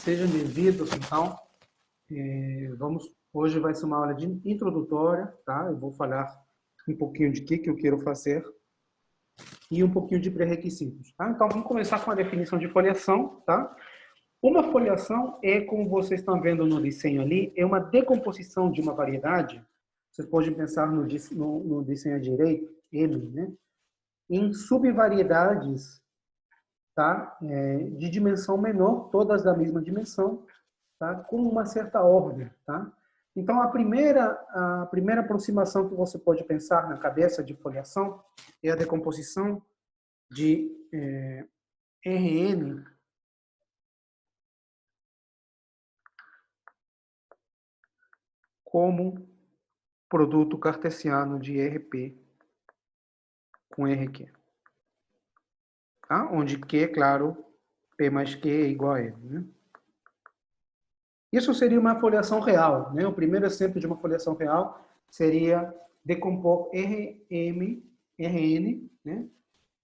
Sejam bem-vindos, então. Hoje vai ser uma aula introdutória, tá? Eu vou falar um pouquinho de que eu quero fazer e um pouquinho de pré-requisitos, tá? Então, vamos começar com a definição de foliação, tá? Uma foliação é, como vocês estão vendo no desenho ali, é uma decomposição de uma variedade. Vocês podem pensar no desenho à direita, M, né? Em subvariedades, tá? De dimensão menor, todas da mesma dimensão, tá? Com uma certa ordem, tá? Então, a primeira aproximação que você pode pensar na cabeça de foliação é a decomposição de Rn como produto cartesiano de Rp com Rq. Tá? Onde Q, claro, P mais Q é igual a N. Né? Isso seria uma foliação real. Né? O primeiro exemplo de uma foliação real seria decompor Rm, Rn, né?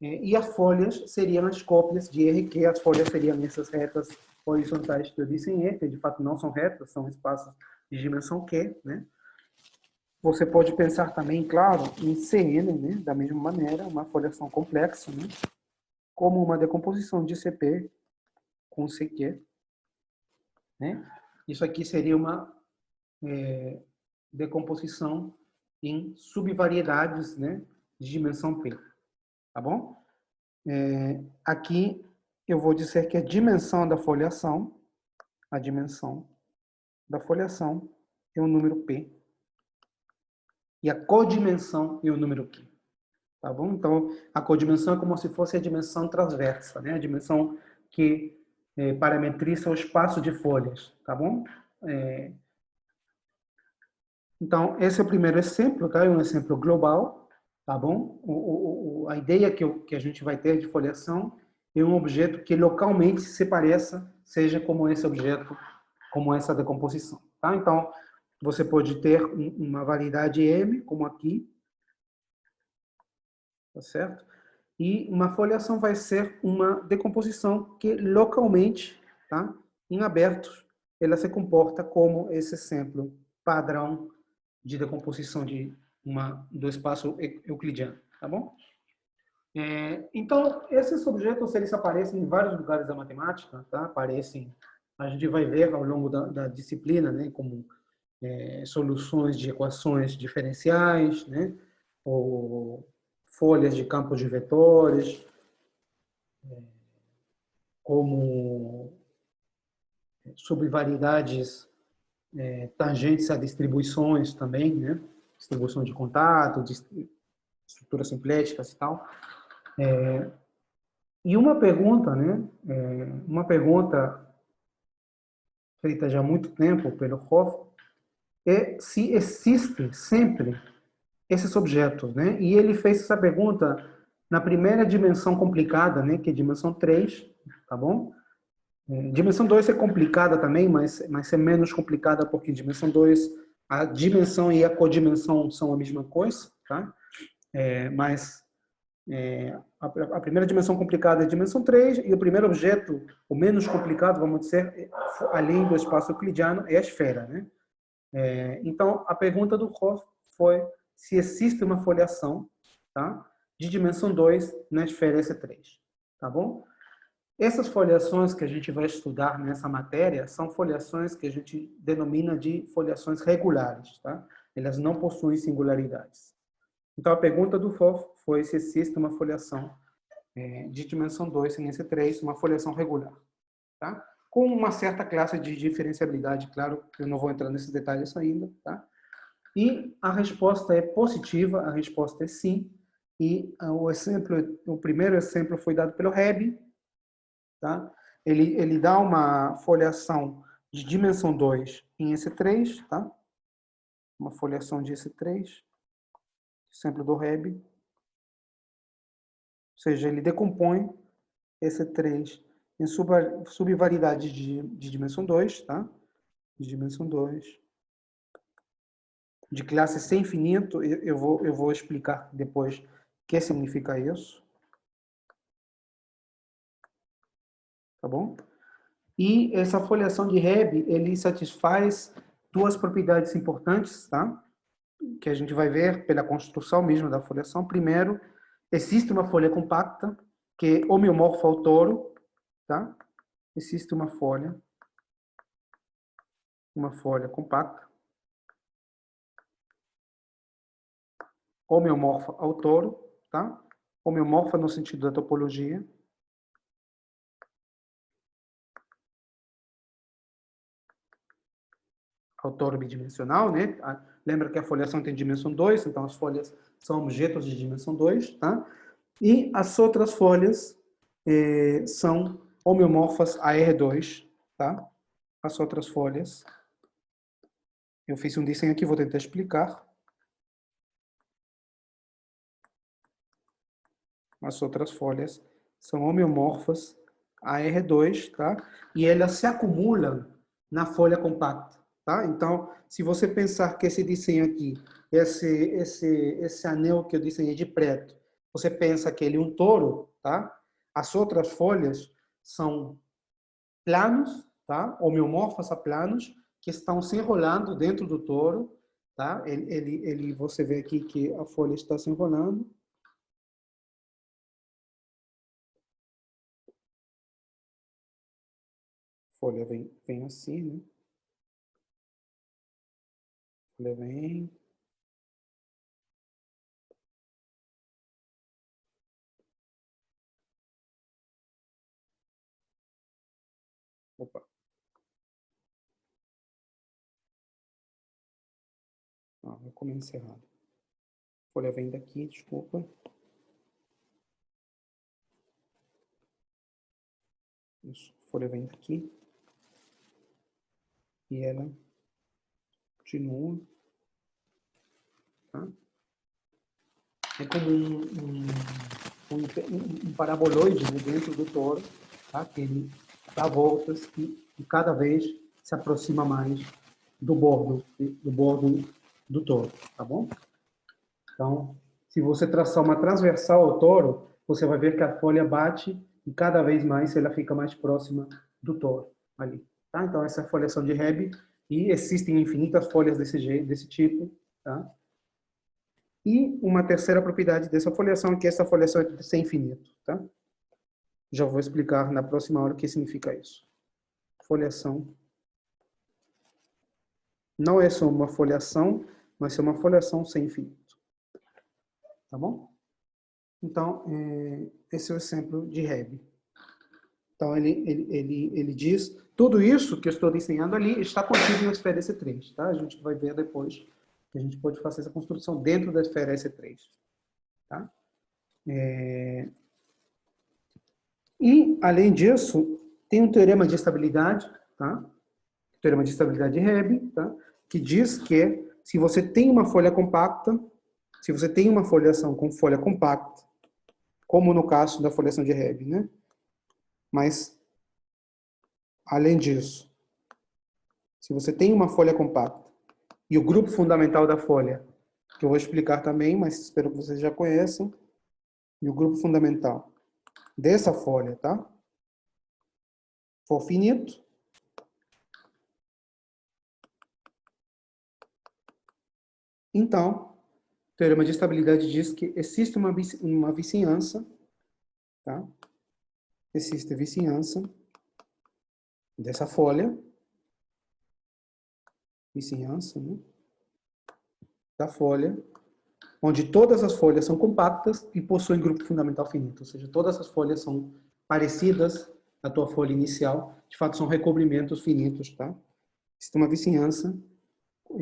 E as folhas seriam as cópias de RQ. As folhas seriam essas retas horizontais que eu disse em E, que de fato não são retas, são espaços de dimensão Q. Né? Você pode pensar também, claro, em CN, né? Da mesma maneira, uma foliação complexa, né? Como uma decomposição de CP com CQ. Né? Isso aqui seria uma decomposição em subvariedades, né? De dimensão P. Tá bom? Aqui eu vou dizer que a dimensão da foliação é o número P. E a codimensão é o número Q. Tá bom? Então, a codimensão é como se fosse a dimensão transversa, né? A dimensão que parametriza o espaço de folhas. Tá bom? Então, esse é o primeiro exemplo, tá? É um exemplo global. Tá bom? A ideia que a gente vai ter de foliação é um objeto que localmente se pareça, seja como esse objeto, como essa decomposição. Tá? Então, você pode ter uma variedade M, como aqui, tá certo? E uma foliação vai ser uma decomposição que localmente, tá? Em abertos, ela se comporta como esse exemplo padrão de decomposição do espaço euclidiano, tá bom? Então, esses objetos, eles aparecem em vários lugares da matemática, tá? Aparecem, a gente vai ver ao longo da disciplina, né? Como soluções de equações diferenciais, né? Ou folhas de campos de vetores, como subvariedades tangentes a distribuições também, né? Distribuição de contato, de estruturas simpléticas e tal. E uma pergunta, né? Uma pergunta feita já há muito tempo pelo Hoff é se existe sempre esses objetos, né? E ele fez essa pergunta na primeira dimensão complicada, né? Que é dimensão 3, tá bom? Dimensão 2 é complicada também, mas é menos complicada porque dimensão 2, a dimensão e a codimensão são a mesma coisa, tá? Mas a primeira dimensão complicada é a dimensão 3 e o primeiro objeto, o menos complicado, vamos dizer, além do espaço euclidiano, é a esfera, né? Então, a pergunta do Hoff foi se existe uma foliação, tá? De dimensão 2 na esfera S3, tá bom? Essas foliações que a gente vai estudar nessa matéria são foliações que a gente denomina de foliações regulares, tá? Elas não possuem singularidades. Então, a pergunta do Hoff foi se existe uma foliação de dimensão 2 em S3, uma foliação regular, tá? Com uma certa classe de diferenciabilidade, claro, eu não vou entrar nesses detalhes ainda, tá? E a resposta é positiva, a resposta é sim. E o primeiro exemplo foi dado pelo Hebb, tá? Ele dá uma foliação de dimensão 2 em S3, tá? Uma foliação de S3, exemplo do Hebb. Ou seja, ele decompõe S3 em subvariedades de dimensão 2, tá? De dimensão 2. De classe sem infinito, eu vou explicar depois o que significa isso. Tá bom? E essa foliação de Hebb, ele satisfaz duas propriedades importantes, tá? Que a gente vai ver pela construção mesmo da foliação. Primeiro, existe uma folha compacta, que é homeomorfa ao toro, tá? Existe uma folha compacta, homeomorfa ao toro, tá? Homeomorfa no sentido da topologia. Ao toro bidimensional, né? Lembra que a foliação tem dimensão 2, então as folhas são objetos de dimensão 2, tá? E as outras folhas são homeomorfas a R2, tá? As outras folhas. Eu fiz um desenho aqui, vou tentar explicar. As outras folhas são homeomorfas a R2, tá? E elas se acumulam na folha compacta, tá? Então, se você pensar que esse desenho aqui, esse anel que eu desenhei de preto, você pensa que ele é um touro, tá? As outras folhas são planos, tá? Homeomorfas a planos, que estão se enrolando dentro do touro, tá? Você vê aqui que a folha está se enrolando. A folha vem assim, né? A folha vem. Opa. Eu comecei errado. A folha vem daqui, desculpa. Isso. A folha vem daqui. E ela continua. Tá? É como um paraboloide, né, dentro do toro, tá? Que ele dá voltas e cada vez se aproxima mais do bordo do touro, tá bom? Então, se você traçar uma transversal ao toro, você vai ver que a folha bate e cada vez mais ela fica mais próxima do toro ali, tá? Então essa é a foliação de Hebb e existem infinitas folhas desse tipo, tá? E uma terceira propriedade dessa foliação é que essa foliação é de ser infinito, tá? Já vou explicar na próxima aula o que significa isso. Foliação não é só uma foliação, mas é uma foliação sem infinito, tá bom? Então, esse é o exemplo de Hebb. Então, ele diz, tudo isso que eu estou desenhando ali está contido na esfera S3, tá? A gente vai ver depois que a gente pode fazer essa construção dentro da esfera S3, tá? E, além disso, tem um teorema de estabilidade, tá? O teorema de estabilidade de Hebb, tá? Que diz que se você tem uma folha compacta, se você tem uma foliação com folha compacta, como no caso da foliação de Hebb, né? Mas, além disso, se você tem uma folha compacta e o grupo fundamental da folha, que eu vou explicar também, mas espero que vocês já conheçam, e o grupo fundamental dessa folha, tá? For finito, então, o teorema de estabilidade diz que existe uma vizinhança, tá? Existe vizinhança dessa folha, vizinhança, né? Da folha, onde todas as folhas são compactas e possuem grupo fundamental finito, ou seja, todas as folhas são parecidas à tua folha inicial, de fato são recobrimentos finitos, tá? Existe uma vizinhança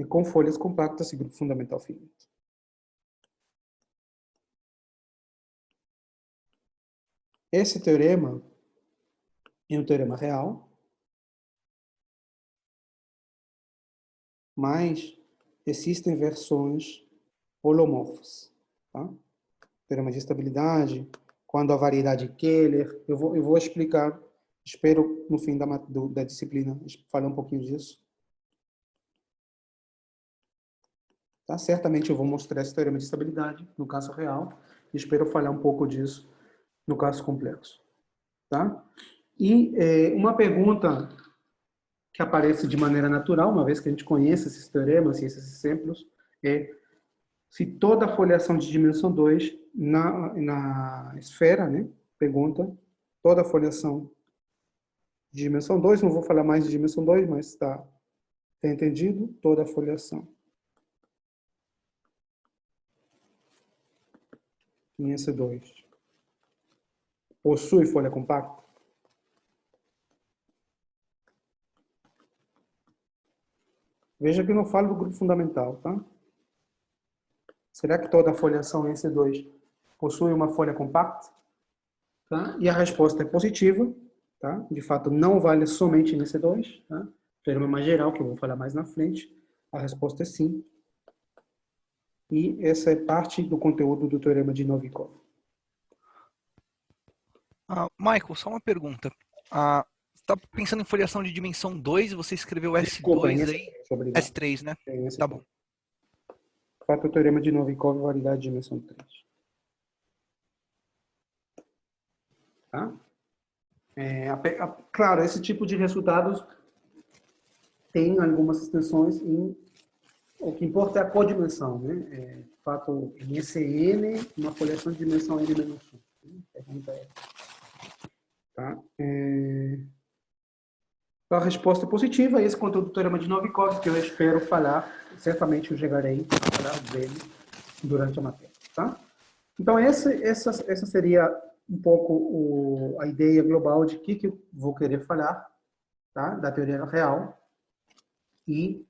com folhas compactas e grupo fundamental finito. Esse teorema é um teorema real, mas existem versões holomorfas, tá? Teorema de estabilidade, quando a variedade Keller, eu vou explicar, espero no fim da disciplina falar um pouquinho disso. Tá? Certamente eu vou mostrar esse teorema de estabilidade no caso real, e espero falar um pouco disso no caso complexo. Tá? E uma pergunta que aparece de maneira natural, uma vez que a gente conhece esses teoremas e esses exemplos, é se toda a foliação de dimensão 2 na esfera, né? Pergunta, toda a foliação de dimensão 2, não vou falar mais de dimensão 2, mas está entendido? Toda a foliação em EC2 possui folha compacta? Veja que eu não falo do grupo fundamental, tá? Será que toda a foliação em EC2 possui uma folha compacta? Tá? E a resposta é positiva, tá? De fato, não vale somente nesse 2, tá? Teorema mais geral, que eu vou falar mais na frente. A resposta é sim. E essa é parte do conteúdo do teorema de Novikov. Michael, só uma pergunta. Você está pensando em foliação de dimensão 2 e você escreveu Desculpa, S2 aí? obrigado. S3, né? Tá bom. De fato, o teorema de Novikov vale a dimensão 3. Tá? Claro, esse tipo de resultados tem algumas extensões em... O que importa é a codimensão, né? De fato, em ECN, uma foliação de dimensão N menos 1. Pergunta é... Tá? Então, a resposta é positiva. Esse conteúdo do teorema de Novikov, que eu espero falar, certamente eu chegarei a falar dele durante a matéria. Tá? Então, essa seria um pouco a ideia global de que eu vou querer falar, tá? Da teoria real. E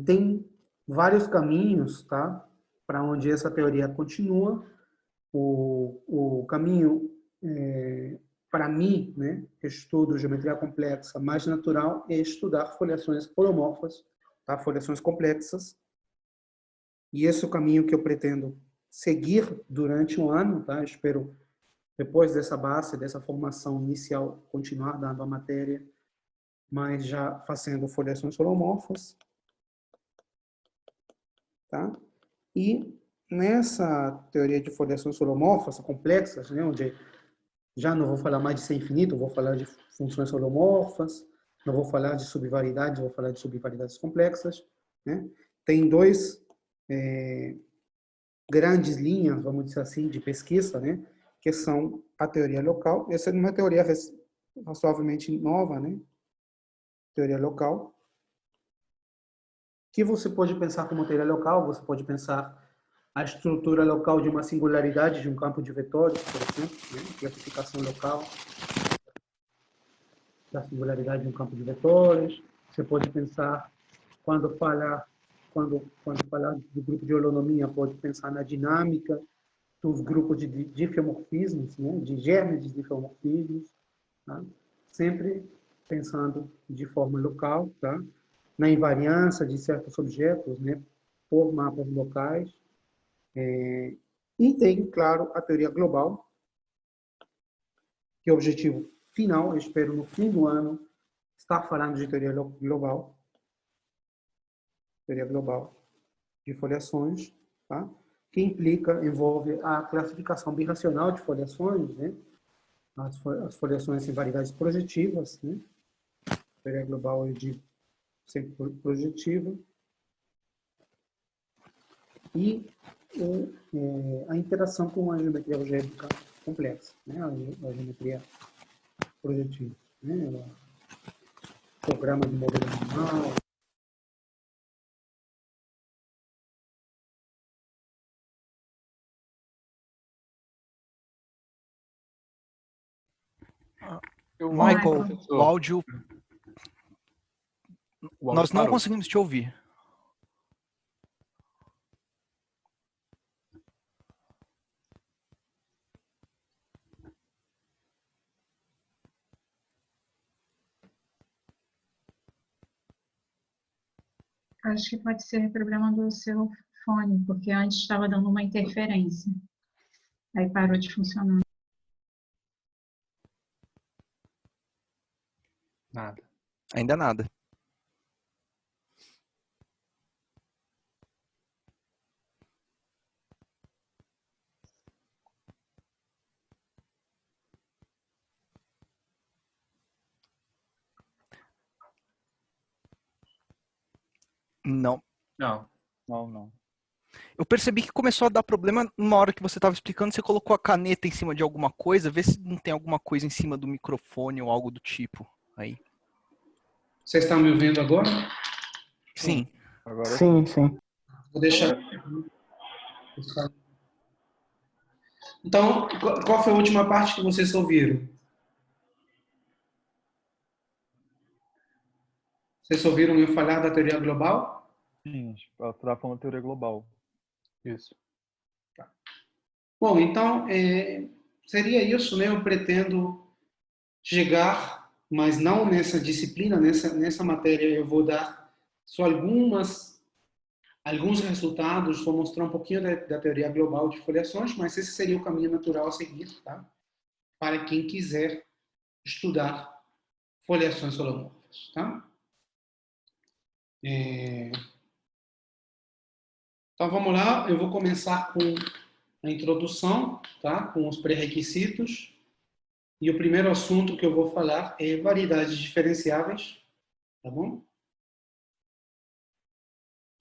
tem vários caminhos, tá? Para onde essa teoria continua. O caminho, para mim, né, que estudo geometria complexa, mais natural é estudar foliações holomorfas, tá? Foliações complexas. E esse é o caminho que eu pretendo seguir durante um ano, tá? Espero, depois dessa base, dessa formação inicial, continuar dando a matéria, mas já fazendo foliações holomorfas, tá? E nessa teoria de foliações holomorfas complexas, né, onde já não vou falar mais de ser infinito, vou falar de funções holomorfas, não vou falar de subvariedades, vou falar de subvariedades complexas, né? Tem dois grandes linhas, vamos dizer assim, de pesquisa, né? Que são a teoria local. Essa é uma teoria razoavelmente nova, né? Teoria local. Que você pode pensar como teoria local, você pode pensar a estrutura local de uma singularidade de um campo de vetores, por exemplo, né? Classificação local da singularidade de um campo de vetores. Você pode pensar, quando falar do grupo de holonomia, pode pensar na dinâmica dos grupos de difeomorfismos, né? De germes de difeomorfismos, tá? Sempre pensando de forma local, tá? Na invariância de certos objetos, né? Por mapas locais. E tem, claro, a teoria global, que é o objetivo final, eu espero no fim do ano estar falando de teoria global de foliações, tá? Que envolve a classificação birracional de foliações, né? As foliações em variedades projetivas, né? Teoria global é de sempre projetiva. E a interação com a geometria algébrica complexa, né? A geometria projetiva, né? O programa de modelo animal. Michael, o áudio... Nós não conseguimos te ouvir. Acho que pode ser problema do seu fone, porque antes estava dando uma interferência. Aí parou de funcionar. Nada. Ainda nada. Não. Não. Não. Eu percebi que começou a dar problema numa hora que você estava explicando, você colocou a caneta em cima de alguma coisa, vê se não tem alguma coisa em cima do microfone ou algo do tipo. Aí. Vocês estão me ouvindo agora? Sim. Agora Sim, sim. Vou deixar. Então, qual foi a última parte que vocês ouviram? Vocês ouviram eu falar da teoria global? sim, ela está falando teoria global. Isso. Bom, então, seria isso, né? Eu pretendo chegar, mas não nessa disciplina, nessa matéria, eu vou dar só alguns resultados, vou mostrar um pouquinho da teoria global de foliações, mas esse seria o caminho natural a seguir, tá? Para quem quiser estudar foliações holomorfas, tá? Então vamos lá, eu vou começar com a introdução, tá? Com os pré-requisitos. E o primeiro assunto que eu vou falar é variedades diferenciáveis, tá bom?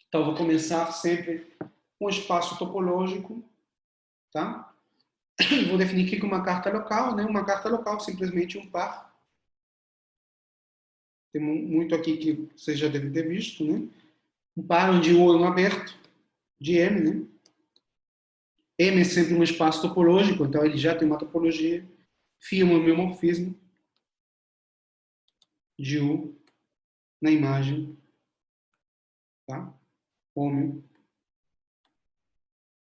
Então, eu vou começar sempre com o espaço topológico, tá? E vou definir aqui com uma carta local, né? Uma carta local, simplesmente um par. Tem muito aqui que vocês já devem ter visto, né? Um par onde U é um aberto de M, né? M é sempre um espaço topológico, então ele já tem uma topologia. Φ é um homeomorfismo de U na imagem, tá?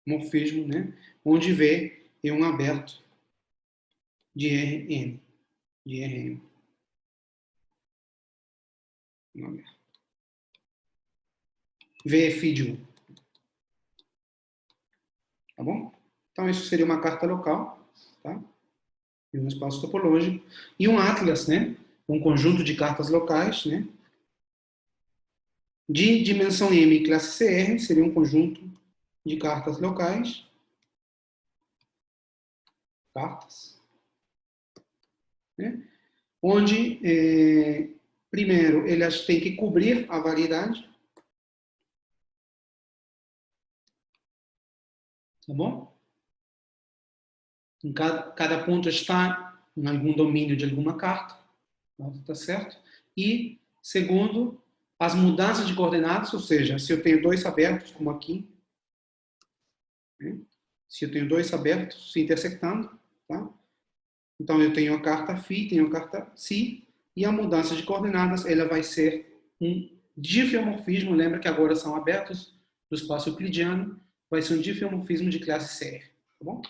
Homeomorfismo, né? Onde V é um aberto de Rn, de Rm. V é φ de U. Tá bom? Então, isso seria uma carta local, tá? E um espaço topológico. E um atlas, né? Um conjunto de cartas locais, né? De dimensão M, classe CR, seria um conjunto de cartas locais. Cartas. Né? Onde, primeiro, elas têm que cobrir a variedade. Tá bom? Em cada ponto está em algum domínio de alguma carta. Tá certo? E, segundo, as mudanças de coordenadas, ou seja, se eu tenho dois abertos, como aqui, né? Se eu tenho dois abertos se intersectando, tá? Então eu tenho a carta φ, tenho a carta ψ, e a mudança de coordenadas ela vai ser um difiomorfismo, lembra que agora são abertos do espaço euclidiano, vai ser um difiomorfismo de classe CR, tá bom?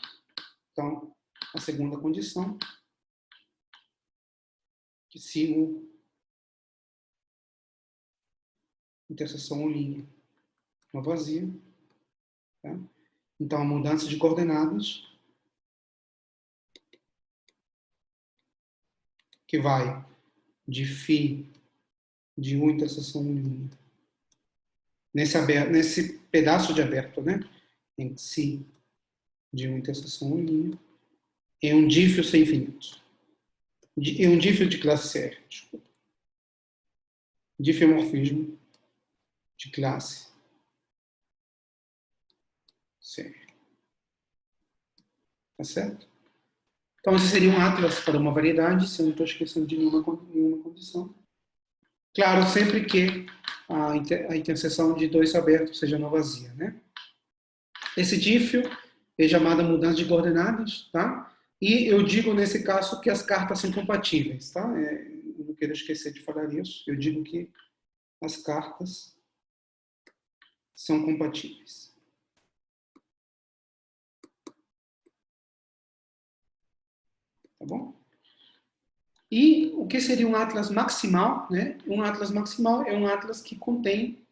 Então, a segunda condição, que se o interseção linha uma vazia, tá? Então, a mudança de coordenadas que vai de φ de U interseção linha nesse pedaço de aberto, né? Em si de U interseção linha é um dífio sem infinitos. É um dífio de classe CR, desculpa. Difiomorfismo de classe CR. Tá certo? Então, esse seria um atlas para uma variedade, se eu não estou esquecendo de nenhuma condição. Claro, sempre que a interseção de dois abertos seja não vazia, né? Esse dífio é chamada mudança de coordenadas, tá? E eu digo nesse caso que as cartas são compatíveis, tá? Eu não quero esquecer de falar isso. Eu digo que as cartas são compatíveis. Tá bom? E o que seria um atlas maximal, né? Um atlas maximal é um atlas que contém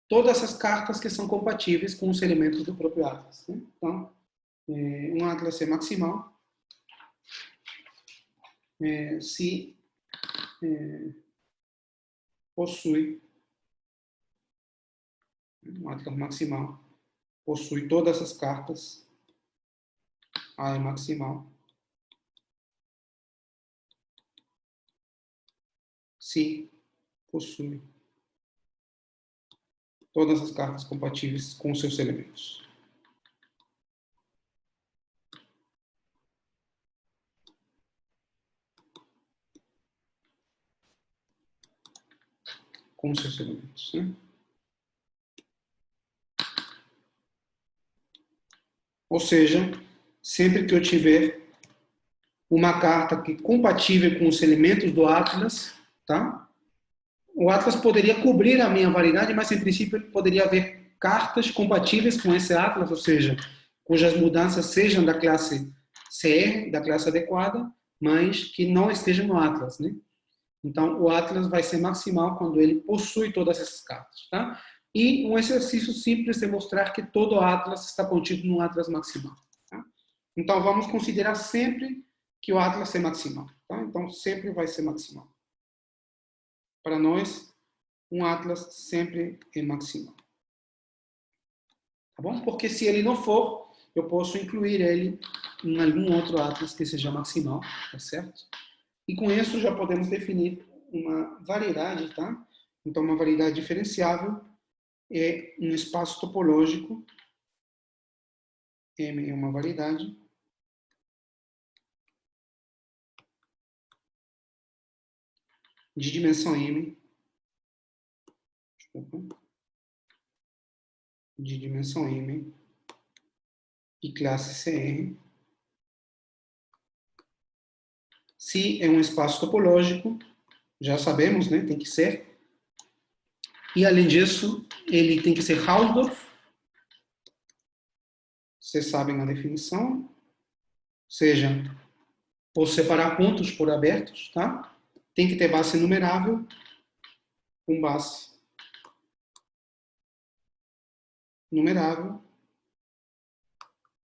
todas as cartas que são compatíveis com os elementos do próprio atlas, né? Então, um atlas é maximal se possui um atlas maximal possui todas as cartas. A é maximal se possui todas as cartas compatíveis com seus elementos. Com seus elementos, né? Ou seja, sempre que eu tiver uma carta que é compatível com os elementos do Atlas, tá? O Atlas poderia cobrir a minha variedade, mas em princípio poderia haver cartas compatíveis com esse Atlas, ou seja, cujas mudanças sejam da classe CR, da classe adequada, mas que não estejam no Atlas, né? Então, o Atlas vai ser maximal quando ele possui todas essas cartas, tá? E um exercício simples é mostrar que todo o Atlas está contido no Atlas maximal, tá? Então, vamos considerar sempre que o Atlas é maximal, tá? Então, sempre vai ser maximal. Para nós, um Atlas sempre é maximal. Tá bom? Porque se ele não for, eu posso incluir ele em algum outro Atlas que seja maximal, tá certo? E com isso já podemos definir uma variedade, tá? Então, uma variedade diferenciável é um espaço topológico. M é uma variedade de dimensão M. Desculpa. De dimensão M e classe CR. Se é um espaço topológico, já sabemos, né? Tem que ser. E, além disso, ele tem que ser Hausdorff. Vocês sabem a definição. Ou seja, por separar pontos por abertos, tá? Tem que ter base numerável com base numerável.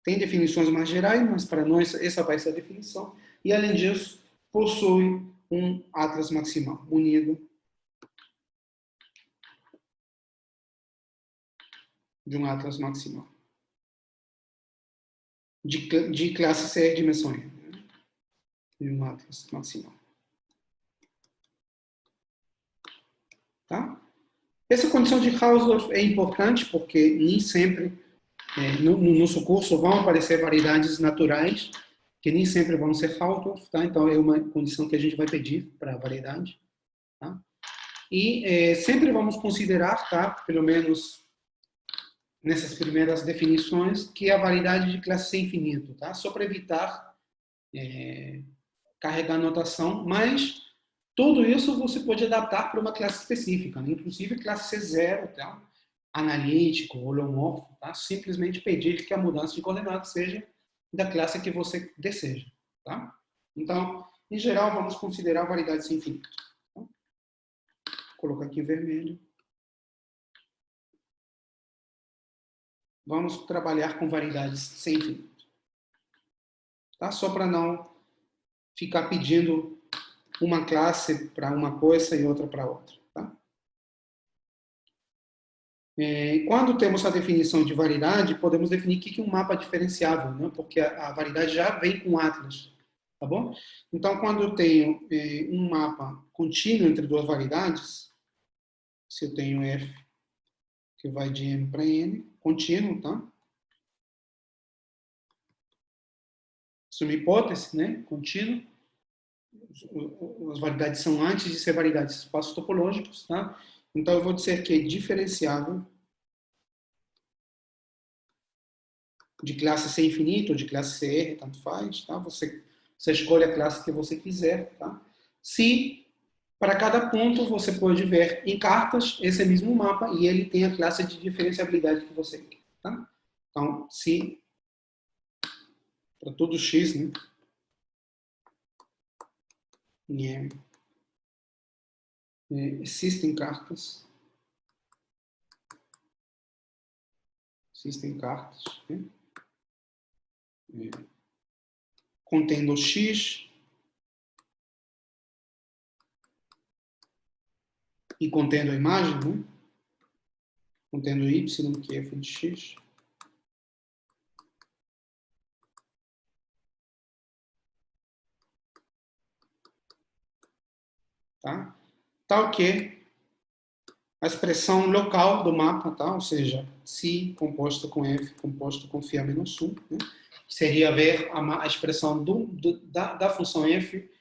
Tem definições mais gerais, mas para nós essa vai ser a definição. E, além disso, possui um Atlas maximal unido de um Atlas maximal. De classe CR dimensão M. Né? De um Atlas maximal. Tá? Essa condição de Hausdorff é importante porque nem sempre, no nosso curso, vão aparecer variedades naturais que nem sempre vão ser Hausdorff, tá? Então é uma condição que a gente vai pedir para a variedade. Tá? E sempre vamos considerar, tá? Pelo menos nessas primeiras definições, que é a variedade de classe C infinito, tá? Só para evitar carregar notação, mas tudo isso você pode adaptar para uma classe específica, né? Inclusive classe C0, tá? Analítico, holomorfo, tá? Simplesmente pedir que a mudança de coordenadas seja da classe que você deseja, tá? Então, em geral, vamos considerar variedades sem infinito. Tá? Vou colocar aqui em vermelho. Vamos trabalhar com variedades sem infinito. Tá? Só para não ficar pedindo uma classe para uma coisa e outra para outra. Tá? Quando temos a definição de variedade, podemos definir o que é um mapa diferenciável, né? Porque a variedade já vem com Atlas. Tá bom? Então, quando eu tenho um mapa contínuo entre duas variedades, se eu tenho F que vai de M para N, contínuo, tá? Isso é uma hipótese, né? Contínuo. As variedades são antes de ser variedades de espaços topológicos, tá? Então eu vou dizer que é diferenciável de classe C infinito ou de classe CR, tanto faz, tá? Você escolhe a classe que você quiser, tá? Se para cada ponto você pode ver em cartas esse mesmo mapa e ele tem a classe de diferenciabilidade que você quer, tá? Então, se para todo x, né? Em M, existem cartas, né? Contendo x e contendo a imagem, né? Contendo y, que é f de x. Tá? Tal que a expressão local do mapa, tá? Ou seja, si composto com f composto com φ menos 1, né? Seria ver a expressão da função f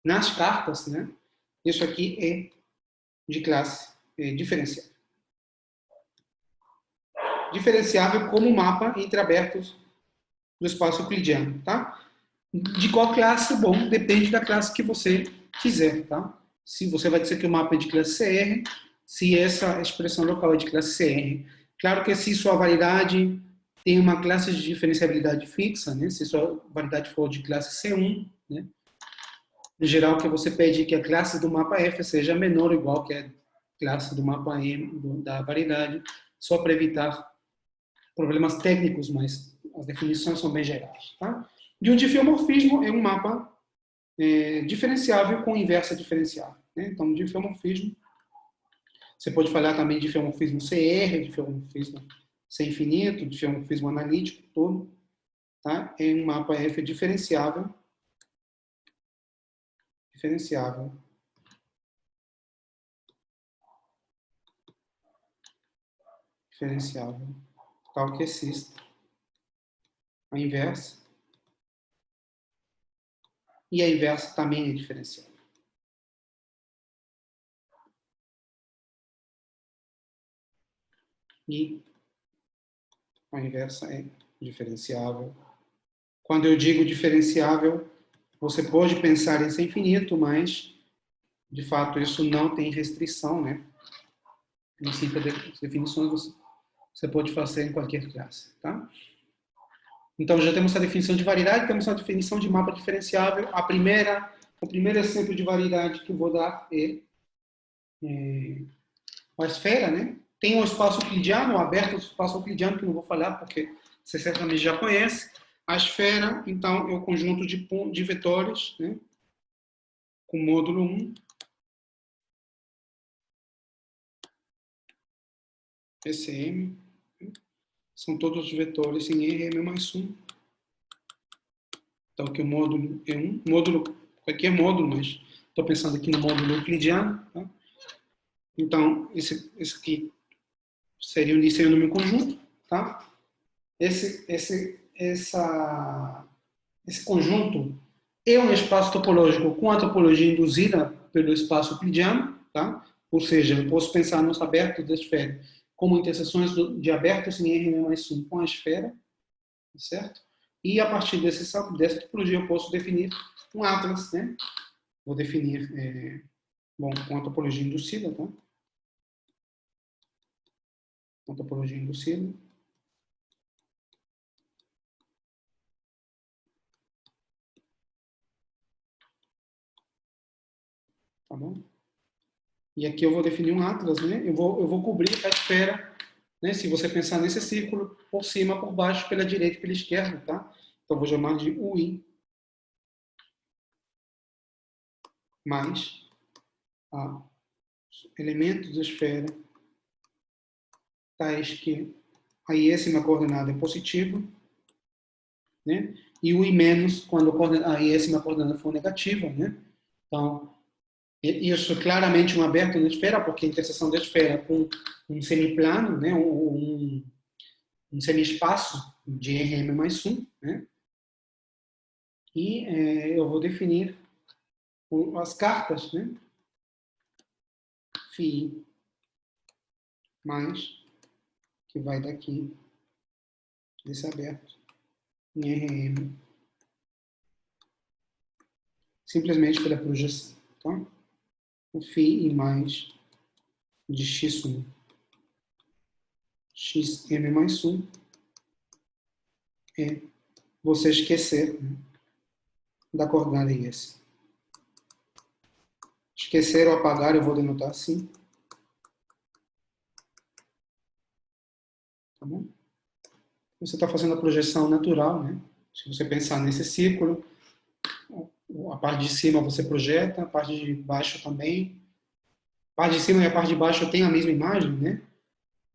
nas cartas, né? Isso aqui é de classe diferenciável. Diferenciável como mapa entre abertos do espaço euclidiano, tá? De qual classe? Bom, depende da classe que você quiser, tá? Se você vai dizer que o mapa é de classe CR, se essa expressão local é de classe CR. Claro que se sua variedade tem uma classe de diferenciabilidade fixa, né? Se sua variedade for de classe C1, né? Em geral, que você pede que a classe do mapa F seja menor ou igual que a classe do mapa M da variedade, só para evitar problemas técnicos, mas as definições são bem gerais, tá? E o diffeomorfismo é um mapa diferenciável com inversa diferenciável, né? Então, diffeomorfismo, você pode falar também de diffeomorfismo CR, diffeomorfismo C infinito, diffeomorfismo analítico, todo, tá? É um mapa F diferenciável, tal que exista a inversa, e a inversa também é diferenciável. E a inversa é diferenciável. Quando eu digo diferenciável, você pode pensar em ser infinito, mas, de fato, isso não tem restrição, né? Em simples definições, você pode fazer em qualquer classe, tá? Então, já temos a definição de variedade, temos a definição de mapa diferenciável. O primeiro exemplo de variedade que eu vou dar é a esfera, né? Tem um espaço euclidiano, aberto o espaço euclidiano, que não vou falar porque você certamente já conhece. A esfera, então, é o conjunto de vetores, né? Com módulo 1. SM. São todos os vetores em RM mais 1. Então, aqui o módulo é 1. Módulo, qualquer módulo, mas estou pensando aqui no módulo euclidiano. Tá? Então, esse aqui seria o número conjunto. Tá? Esse conjunto é um espaço topológico com a topologia induzida pelo espaço euclidiano. Tá? Ou seja, eu posso pensar nos abertos da esfera como interseções de abertos em RM mais 1 com a esfera. Certo? E a partir dessa topologia eu posso definir um atlas, né? Vou definir, com a topologia inducida, tá? Com a topologia inducida. Tá bom? E aqui eu vou definir um atlas, né? Eu vou cobrir a esfera, né? Se você pensar nesse círculo, por cima, por baixo, pela direita e pela esquerda, tá? Então eu vou chamar de UI mais elementos da esfera tais que a iésima coordenada é positiva, né? E o I menos quando a iésima coordenada for negativa, né? Então, isso é claramente um aberto na esfera, porque a interseção da esfera com um semiplano, né? um semi-espaço de RM mais 1, né? E eu vou definir as cartas, né? Φ mais, que vai daqui, desse aberto, em RM, simplesmente pela projeção, tá? O φ e mais de x1, xm mais 1, é você esquecer, né, da coordenada IS. Esquecer ou apagar, eu vou denotar assim. Tá bom? Você está fazendo a projeção natural, né? Se você pensar nesse círculo, a parte de cima você projeta, a parte de baixo também. A parte de cima e a parte de baixo tem a mesma imagem, né?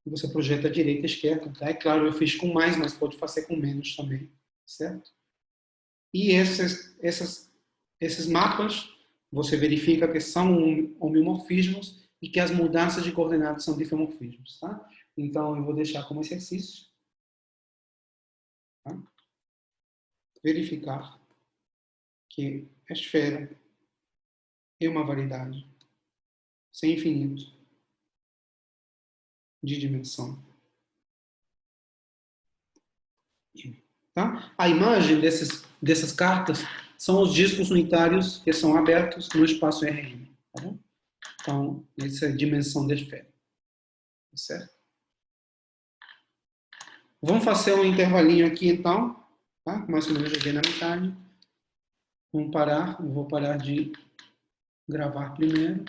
Você projeta a direita e a esquerda. Tá? É claro, eu fiz com mais, mas pode fazer com menos também, certo? E esses mapas, você verifica que são homeomorfismos e que as mudanças de coordenadas são diffeomorfismos, tá? Então, eu vou deixar como exercício, tá? Verificar que a esfera é uma variedade sem infinito de dimensão. Tá? A imagem dessas cartas são os discos unitários que são abertos no espaço Rn. Tá bom? Então, essa é a dimensão da esfera. Certo? Vamos fazer um intervalinho aqui, então. Tá? Mais ou menos joguei na metade. Vamos parar. Eu vou parar de gravar primeiro.